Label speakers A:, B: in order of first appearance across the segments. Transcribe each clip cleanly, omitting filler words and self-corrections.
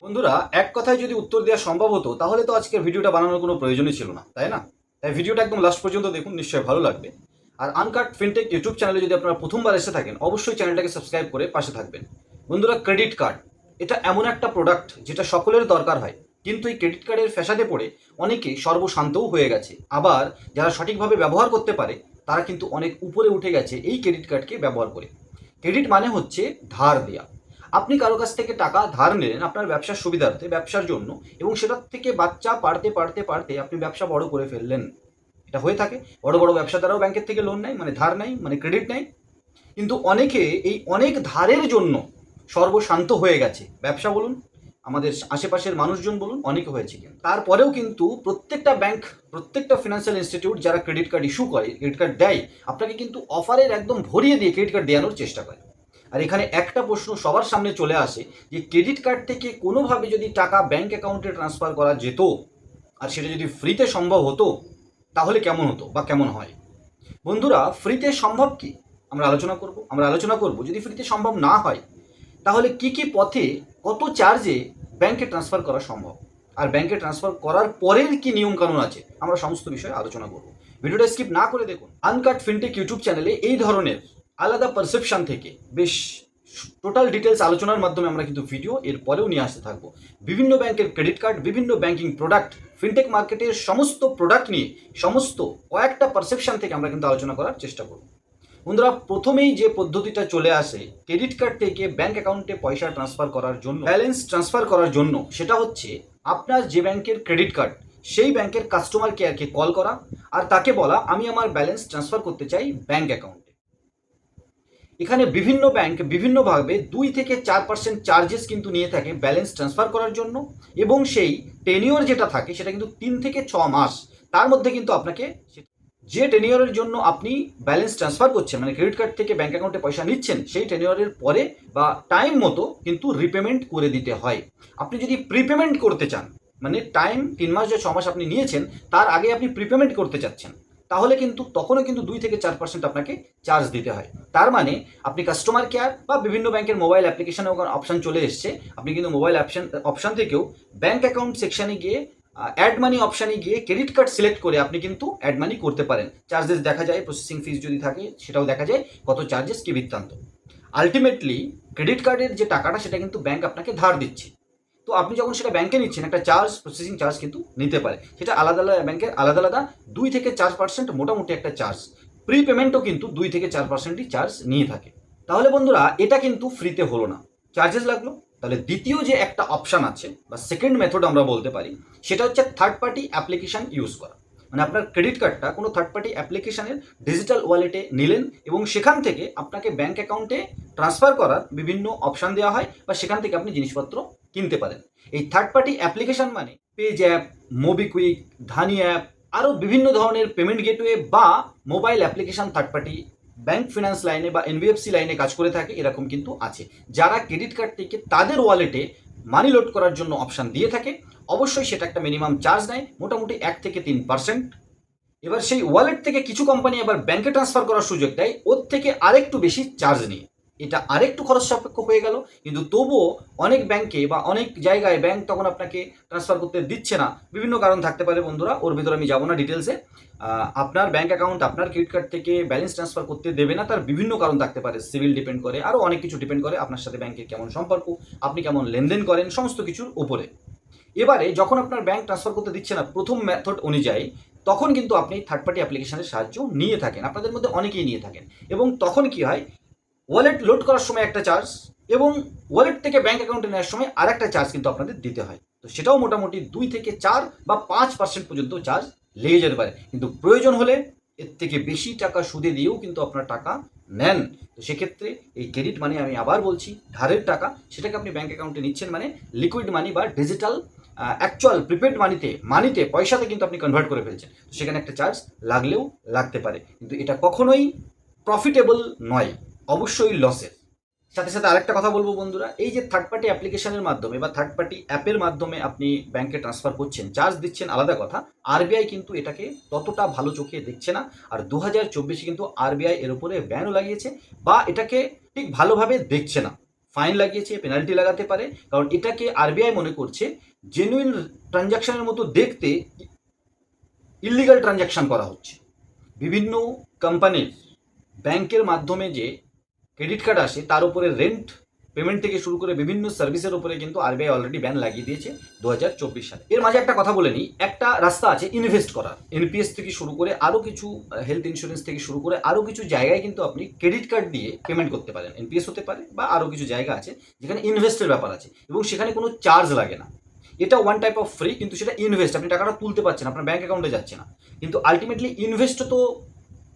A: বন্ধুরা, এক কথায় যদি উত্তর দেওয়া সম্ভব হতো তাহলে তো আজকের ভিডিওটা বানানোর কোনো প্রয়োজনই ছিল না, তাই না? তাই ভিডিওটা একদম লাস্ট পর্যন্ত দেখুন, নিশ্চয়ই ভালো লাগবে। আর আনকাট ফিনটেক ইউটিউব চ্যানেলে যদি আপনারা প্রথমবার এসে থাকেন, অবশ্যই চ্যানেলটাকে সাবস্ক্রাইব করে পাশে থাকবেন। বন্ধুরা, ক্রেডিট কার্ড এটা এমন একটা প্রোডাক্ট যেটা সকলের দরকার হয়, কিন্তু এই ক্রেডিট কার্ডের ফ্যাসাদে পড়ে অনেকে সর্বশান্তও হয়ে গেছে। আবার যারা সঠিকভাবে ব্যবহার করতে পারে তারা কিন্তু অনেক উপরে উঠে গেছে এই ক্রেডিট কার্ডকে ব্যবহার করে। ক্রেডিট মানে হচ্ছে ধার দেয়া। আপনি কারো কাছ থেকে টাকা ধার নিলেন আপনার ব্যবসার সুবিধার্থে, ব্যবসার জন্য, এবং সেটার থেকে বাচ্চা পাড়তে পাড়তে পাড়তে আপনি ব্যবসা বড় করে ফেললেন। এটা হয়ে থাকে। বড় বড় ব্যবসাদাররাও ব্যাংকের থেকে লোন নেয়, মানে ধার নেয়, মানে ক্রেডিট নেয়। কিন্তু অনেকে এই অনেক ধারের জন্য সর্বশান্ত হয়ে গেছে। ব্যবসা বলুন, আমাদের আশেপাশের মানুষজন বলুন, অনেকে হয়েছে। কিন্তু তারপরেও কিন্তু প্রত্যেকটা ব্যাংক, প্রত্যেকটা ফিনান্সিয়াল ইনস্টিটিউট যারা ক্রেডিট কার্ড ইস্যু করে, ক্রেডিট কার্ড দেয়, আপনাকে কিন্তু অফারের একদম ভরিয়ে দিয়ে ক্রেডিট কার্ড দেওয়ানোর চেষ্টা করে। আর এখানে একটা প্রশ্ন সবার সামনে চলে আসে যে ক্রেডিট কার্ড থেকে কোনোভাবে যদি টাকা ব্যাংক অ্যাকাউন্টে ট্রান্সফার করা যেত, আর সেটা যদি ফ্রিতে সম্ভব হতো, তাহলে কেমন হতো বা কেমন হয়? বন্ধুরা, ফ্রিতে সম্ভব কি আমরা আলোচনা করব যদি ফ্রিতে সম্ভব না হয় তাহলে কি কি পথে, কত চার্জে ব্যাংকে ট্রান্সফার করা সম্ভব, আর ব্যাংকে ট্রান্সফার করার পরের কি নিয়ম কানুন আছে, আমরা সমস্ত বিষয়ে আলোচনা করব। ভিডিওটা স্কিপ না করে দেখুন। আনকাট ফিনটেক ইউটিউব চ্যানেলে এই ধরনের আলাদা পারসেপশন থেকে বেশ টোটাল ডিটেলস আলোচনার মাধ্যমে আমরা কিন্তু ভিডিও এর পরেও নিয়ে আসতে থাকবো। বিভিন্ন ব্যাংকের ক্রেডিট কার্ড, বিভিন্ন ব্যাংকিং প্রোডাক্ট, ফিনটেক মার্কেটের সমস্ত প্রোডাক্ট নিয়ে সমস্ত কয়েকটা পারসেপশন থেকে আমরা কিন্তু আলোচনা করার চেষ্টা করব। বন্ধুরা, প্রথমেই যে পদ্ধতিটা চলে আসে ক্রেডিট কার্ড থেকে ব্যাংক অ্যাকাউন্টে পয়সা ট্রান্সফার করার জন্য, ব্যালেন্স ট্রান্সফার করার জন্য, সেটা হচ্ছে আপনার যে ব্যাংকের ক্রেডিট কার্ড সেই ব্যাংকের কাস্টমার কেয়ারকে কল করা আর তাকে বলা আমি আমার ব্যালেন্স ট্রান্সফার করতে চাই ব্যাংক অ্যাকাউন্টে। এখানে বিভিন্ন ব্যাংক বিভিন্নভাবে 2 থেকে 4% চার্জেস কিন্তু নিয়ে থাকে ব্যালেন্স ট্রান্সফার করার জন্য, এবং সেই টেনিওর যেটা থাকে সেটা কিন্তু 3 থেকে 6 মাস। তার মধ্যে কিন্তু আপনাকে যে টেনিওরের জন্য আপনি ব্যালেন্স ট্রান্সফার করছেন, মানে ক্রেডিট কার্ড থেকে ব্যাংক অ্যাকাউন্টে পয়সা নিচ্ছেন, সেই টেনিওরের পরে বা টাইম মতো কিন্তু রিপেমেন্ট করে দিতে হয়। আপনি যদি প্রিপেমেন্ট করতে চান, মানে টাইম 3 মাস যে 6 মাস আপনি নিয়েছেন তার আগে আপনি প্রিপেমেন্ট করতে চাচ্ছেন, তাহলে কিন্তু তখনও কিন্তু 2 থেকে 4% আপনাকে চার্জ দিতে হয়। তার মানে আপনি কাস্টমার কেয়ার বা বিভিন্ন ব্যাংকের মোবাইল অ্যাপ্লিকেশনে অপশান চলে এসছে, আপনি কিন্তু মোবাইল অপশান থেকেও ব্যাংক অ্যাকাউন্ট সেকশানে গিয়ে অ্যাড মানি অপশানে গিয়ে ক্রেডিট কার্ড সিলেক্ট করে আপনি কিন্তু অ্যাড মানি করতে পারেন। চার্জেস দেখা যায়, প্রসেসিং ফিস যদি থাকে সেটাও দেখা যায়, কত চার্জেস কি বৃত্তান্ত। আলটিমেটলি ক্রেডিট কার্ডের যে টাকাটা সেটা কিন্তু ব্যাংক আপনাকে ধার দিচ্ছে। তো আপনি যখন সেটা ব্যাংকে নিচ্ছেন একটা চার্জ, প্রসেসিং চার্জ কিন্তু নিতে পারে। সেটা আলাদা আলাদা ব্যাংকের আলাদা আলাদা 2 থেকে 4% মোটামুটি একটা চার্জ। প্রি পেমেন্টও কিন্তু 2 থেকে 4%ই চার্জ নিয়ে থাকে। তাহলে বন্ধুরা, এটা কিন্তু ফ্রিতে হলো না, চার্জেস লাগলো। তাহলে দ্বিতীয় যে একটা অপশান আছে বা সেকেন্ড মেথড আমরা বলতে পারি, সেটা হচ্ছে থার্ড পার্টি অ্যাপ্লিকেশান ইউজ করা। মানে আপনার ক্রেডিট কার্ডটা কোনো থার্ড পার্টি অ্যাপ্লিকেশানের ডিজিটাল ওয়ালেটে নিলেন এবং সেখান থেকে আপনাকে ব্যাংক অ্যাকাউন্টে ট্রান্সফার করার বিভিন্ন অপশান দেওয়া হয় বা সেখান থেকে আপনি জিনিসপত্র কিনতে পারেন। এই থার্ড পার্টি অ্যাপ্লিকেশান মানে পেজ অ্যাপ, মোবিকুইক, ধানি অ্যাপ, আরও বিভিন্ন ধরনের পেমেন্ট গেটওয়ে বা mobile application third party bank finance লাইনে বা এনবিএফসি লাইনে কাজ করে থাকে, এরকম কিন্তু আছে, যারা ক্রেডিট কার্ড থেকে তাদের ওয়ালেটে মানি লোড করার জন্য অপশান দিয়ে থাকে। অবশ্যই সেটা একটা মিনিমাম চার্জ নেয়, মোটামুটি 1 থেকে 3%। এবার সেই ওয়ালেট থেকে কিছু কোম্পানি আবার ব্যাংকে ট্রান্সফার করার সুযোগ দেয় ওর থেকে আরেকটু বেশি চার্জ নিয়ে। এটা আরেকটু খরচ সাপেক্ষ হয়ে গেল, কিন্তু তবুও অনেক ব্যাংকে বা অনেক জায়গায় ব্যাংক তখন আপনাকে ট্রান্সফার করতে দিচ্ছে না। বিভিন্ন কারণ থাকতে পারে বন্ধুরা, ওর ভিতরে আমি যাবো না ডিটেলসে। আপনার ব্যাংক অ্যাকাউন্ট আপনার ক্রেডিট কার্ড থেকে ব্যালেন্স ট্রান্সফার করতে দেবে না, তার বিভিন্ন কারণ থাকতে পারে। সিভিল ডিপেন্ড করে, আরও অনেক কিছু ডিপেন্ড করে, আপনার সাথে ব্যাংকের কেমন সম্পর্ক, আপনি কেমন লেনদেন করেন, সমস্ত কিছুর উপরে। এবারে যখন আপনার ব্যাংক ট্রান্সফার করতে দিচ্ছে না প্রথম মেথড অনুযায়ী, তখন কিন্তু আপনি থার্ড পার্টি অ্যাপ্লিকেশনের সাহায্য নিয়ে থাকেন, আপনাদের মধ্যে অনেকেই নিয়ে থাকেন। এবং তখন কি হয়, ওয়ালেট লোড করার সময় একটা চার্জ এবং ওয়ালেট থেকে ব্যাংক অ্যাকাউন্টে নেওয়ার সময় আর একটা চার্জ কিন্তু আপনাদের দিতে হয়। তো সেটাও মোটামুটি 2 থেকে 4 বা 5% পর্যন্ত চার্জ লেগে যেতে পারে, কিন্তু প্রয়োজন হলে এর থেকে বেশি টাকা সুদে দিয়েও কিন্তু আপনার টাকা নেন। তো সেক্ষেত্রে এই ক্রেডিট মানি, আমি আবার বলছি, ধারের টাকা, সেটাকে আপনি ব্যাংক অ্যাকাউন্টে নিচ্ছেন, মানে লিকুইড মানি বা ডিজিটাল অ্যাকচুয়াল প্রিপেড মানিতে পয়সাতে কিন্তু আপনি কনভার্ট করে ফেলছেন। সেখানে একটা চার্জ লাগলেও লাগতে পারে, কিন্তু এটা কখনোই প্রফিটেবল নয়, অবশ্যই লসের। সাথে সাথে আরেকটা কথা বলবো বন্ধুরা, এই যে থার্ড পার্টি অ্যাপ্লিকেশনের মাধ্যমে বা থার্ড পার্টি অ্যাপের মাধ্যমে আপনি ব্যাংকে ট্রান্সফার করছেন, চার্জ দিচ্ছেন আলাদা কথা, আরবিআই কিন্তু এটাকে ততটা ভালো চোখে দেখছে না। আর 2024 কিন্তু আরবিআই এর উপরে ব্যানও লাগিয়েছে বা এটাকে ঠিক ভালোভাবে দেখছে না। ফাইন লাগিয়েছে, পেনাল্টি লাগাতে পারে, কারণ এটাকে আরবিআই মনে করছে জেনুইন ট্রানজাকশনের মতো দেখতে ইল্লিগাল ট্রানজাকশন করা হচ্ছে। বিভিন্ন কোম্পানির ব্যাংকের মাধ্যমে যে ক্রেডিট কার্ড আসে তার উপরে রেন্ট পেমেন্ট থেকে শুরু করে বিভিন্ন সার্ভিসের উপরে কিন্তু আরবিআই অলরেডি ব্যান লাগিয়ে দিয়েছে 2024 সালে। এর মাঝে একটা কথা বলে নিই, একটা রাস্তা আছে ইনভেস্ট করার। এনপিএস থেকে শুরু করে আরও কিছু হেলথ ইন্স্যুরেন্স থেকে শুরু করে আরও কিছু জায়গায় কিন্তু আপনি ক্রেডিট কার্ড দিয়ে পেমেন্ট করতে পারেন। এনপিএস হতে পারে বা আরও কিছু জায়গা আছে যেখানে ইনভেস্টের ব্যাপার আছে এবং সেখানে কোনো চার্জ লাগে না। এটা ওয়ান টাইপ অফ ফ্রি, কিন্তু সেটা ইনভেস্ট, আপনি টাকাটা তুলতে পারছেন, আপনার ব্যাঙ্ক অ্যাকাউন্টে যাচ্ছে না, কিন্তু আলটিমেটলি ইনভেস্ট তো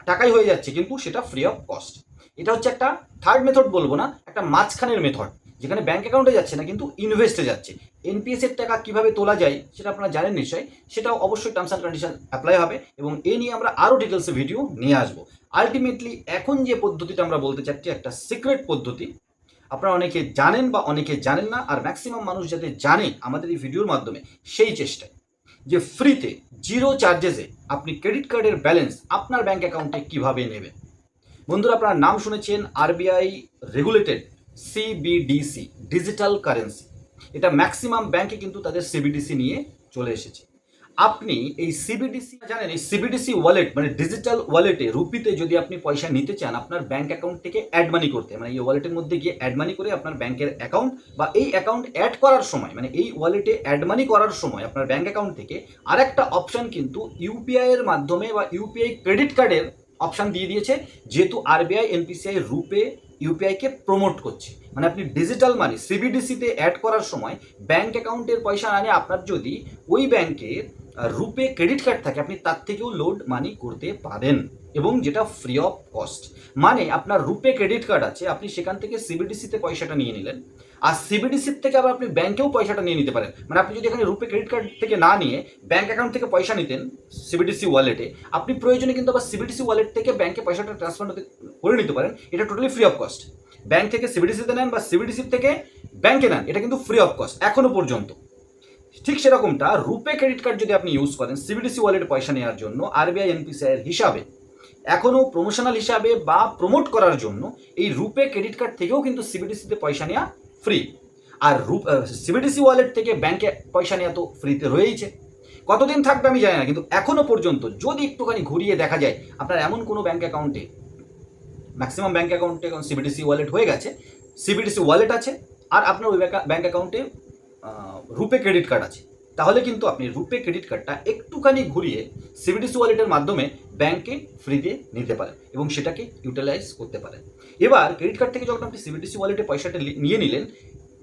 A: টাকাই হয়ে যাচ্ছে, কিন্তু সেটা ফ্রি অফ কস্ট। এটা হচ্ছে একটা থার্ড মেথড বলবো না, একটা মাঝখানের মেথড, যেখানে ব্যাঙ্ক অ্যাকাউন্টে যাচ্ছে না কিন্তু ইনভেস্টে যাচ্ছে। এনপিএস এর টাকা কিভাবে তোলা যায় সেটা আপনারা জানেন নিশ্চয়ই, সেটাও অবশ্যই টার্মস অ্যান্ড কন্ডিশন অ্যাপ্লাই হবে এবং এ নিয়ে আমরা আরও ডিটেলসে ভিডিও নিয়ে আসবো। আলটিমেটলি এখন যে পদ্ধতিটা আমরা বলতে চাচ্ছি একটা সিক্রেট পদ্ধতি, আপনারা অনেকে জানেন বা অনেকে জানেন না, আর ম্যাক্সিমাম মানুষ যাতে জানে আমাদের এই ভিডিওর মাধ্যমে সেই চেষ্টায় যে ফ্রিতে জিরো চার্জেসে আপনি ক্রেডিট কার্ডের ব্যালেন্স আপনার ব্যাঙ্ক অ্যাকাউন্টে কিভাবে নেবেন। বন্ধুরা, আপনারা নাম শুনেছেন RBI regulated CBDC, digital currency. এটা ম্যাক্সিমাম ব্যাংকে কিন্তু তাদের সিবিডিসি নিয়ে চলে এসেছে। আপনি এই সিবিডিসি জানেন, এই সিবিডিসি ওয়ালেট মানে ডিজিটাল ওয়ালেটে রুপিতে যদি আপনি পয়সা নিতে চান আপনার ব্যাংক অ্যাকাউন্ট থেকে অ্যাড মানি করতে, মানে এই ওয়ালেটের মধ্যে গিয়ে অ্যাড মানি করে আপনার ব্যাংকের অ্যাকাউন্ট বা এই অ্যাকাউন্ট অ্যাড করার সময়, মানে এই ওয়ালেটে অ্যাড মানি করার সময় আপনার ব্যাংক অ্যাকাউন্ট থেকে আরেকটা অপশন কিন্তু ইউপিআই এর মাধ্যমে বা ইউপিআই ক্রেডিট কার্ডের অপশান দিয়ে দিয়েছে, যেহেতু আরবিআই এনপিসিআই রুপে ইউপিআইকে প্রমোট করছে। মানে আপনি ডিজিটাল মানি সিবিডিসিতে অ্যাড করার সময় ব্যাংক অ্যাকাউন্টের পয়সা না নিয়ে আপনার যদি ওই ব্যাংকের রুপে ক্রেডিট কার্ড থাকে আপনি তার থেকেও লোড মানি করতে পারেন, এবং যেটা ফ্রি অফ কস্ট। মানে আপনার রুপে ক্রেডিট কার্ড আছে, আপনি সেখান থেকে সিবিডিসিতে পয়সাটা নিয়ে নিলেন, আর সিবিডিসির থেকে আবার আপনি ব্যাংকেও পয়সাটা নিয়ে নিতে পারেন। মানে আপনি যদি এখানে রুপে ক্রেডিট কার্ড থেকে না নিয়ে ব্যাংক অ্যাকাউন্ট থেকে পয়সা নিতেন সিবিডিসি ওয়ালেটে, আপনি প্রয়োজনে কিন্তু আবার সিবিডিসি ওয়ালেট থেকে ব্যাংকে পয়সাটা ট্রান্সফার করে নিতে পারেন। এটা totally free of cost. Bank থেকে সিবিডিসিতে নেন বা সিবিডিসির থেকে ব্যাংকে নেন, এটা কিন্তু ফ্রি অফ কস্ট এখনো পর্যন্ত। ঠিক সেরকমটা রুপে ক্রেডিট কার্ড যদি আপনি ইউজ করেন সিবিডিসি ওয়ালেটে পয়সা নেওয়ার জন্য, আরবিআই এনপিসিআই এর হিসাবে এখনও প্রমোশনাল হিসাবে বা প্রমোট করার জন্য এই রুপে ক্রেডিট কার্ড থেকেও কিন্তু সিবিডিসিতে পয়সা নেওয়া ফ্রি। আর সিবিডিসি ওয়ালেট থেকে ব্যাংকে পয়সা নেওয়া তো ফ্রিতে রয়েইছে। কতদিন থাকবে আমি জানি না, কিন্তু এখনো পর্যন্ত যদি একটুখানি ঘুরিয়ে দেখা যায় আপনার এমন কোনো ব্যাংক অ্যাকাউন্টে, ম্যাক্সিমাম ব্যাংক অ্যাকাউন্টে এখন সিবিডিসি ওয়ালেট হয়ে গেছে, সিবিডিসি ওয়ালেট আছে আর আপনার ওই ব্যাংক অ্যাকাউন্টে রুপে ক্রেডিট কার্ড আছে, তাহলে কিন্তু আপনি রুপে ক্রেডিট কার্ডটা একটুখানি ঘুরিয়ে সিবিডিসি ওয়ালেটের মাধ্যমে ব্যাংকে ফ্রিতে নিতে পারেন এবং সেটাকে ইউটিলাইজ করতে পারেন। এবার ক্রেডিট কার্ড থেকে যখন আপনি সিবিডিসি ওয়ালেটে পয়সাটা নিয়ে নিলেন,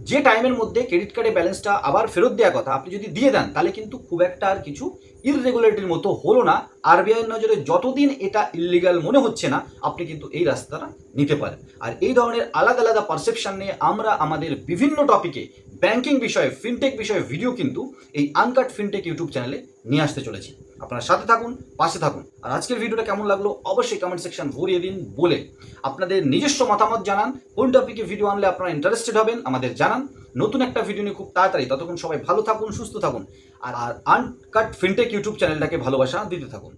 A: যে টাইমের মধ্যে ক্রেডিট কার্ডের ব্যালেন্সটা আবার ফেরত দেওয়ার কথা আপনি যদি দিয়ে দেন, তাহলে কিন্তু খুব একটা আর কিছু ইররেগুলারিটির মতো হলো না। আরবিআইয়ের নজরে যতদিন এটা ইল্লিগাল মনে হচ্ছে না, আপনি কিন্তু এই রাস্তাটা নিতে পারেন। আর এই ধরনের আলাদা আলাদা পারসেপশন নিয়ে আমরা আমাদের বিভিন্ন টপিকে ব্যাংকিং বিষয়ে, ফিনটেক বিষয়ে ভিডিও কিন্তু এই আনকাট ফিনটেক ইউটিউব চ্যানেলে নিয়ে আসতে চলেছি। আপনারা সাথে থাকুন, পাশে থাকুন। আর আজকের ভিডিওটা কেমন লাগলো অবশ্যই কমেন্ট সেকশন ভরিয়ে দিন, বলে আপনাদের নিজস্ব মতামত জানান। কোন টপিকে ভিডিও আনলে আপনারা ইন্টারেস্টেড হবেন আমাদের জানান। নতুন একটা ভিডিও নিয়ে খুব তাড়াতাড়ি, ততক্ষণ সবাই ভালো থাকুন, সুস্থ থাকুন আর আনকাট ফিনটেক ইউটিউব চ্যানেলটাকে ভালোবাসা দিতে থাকুন।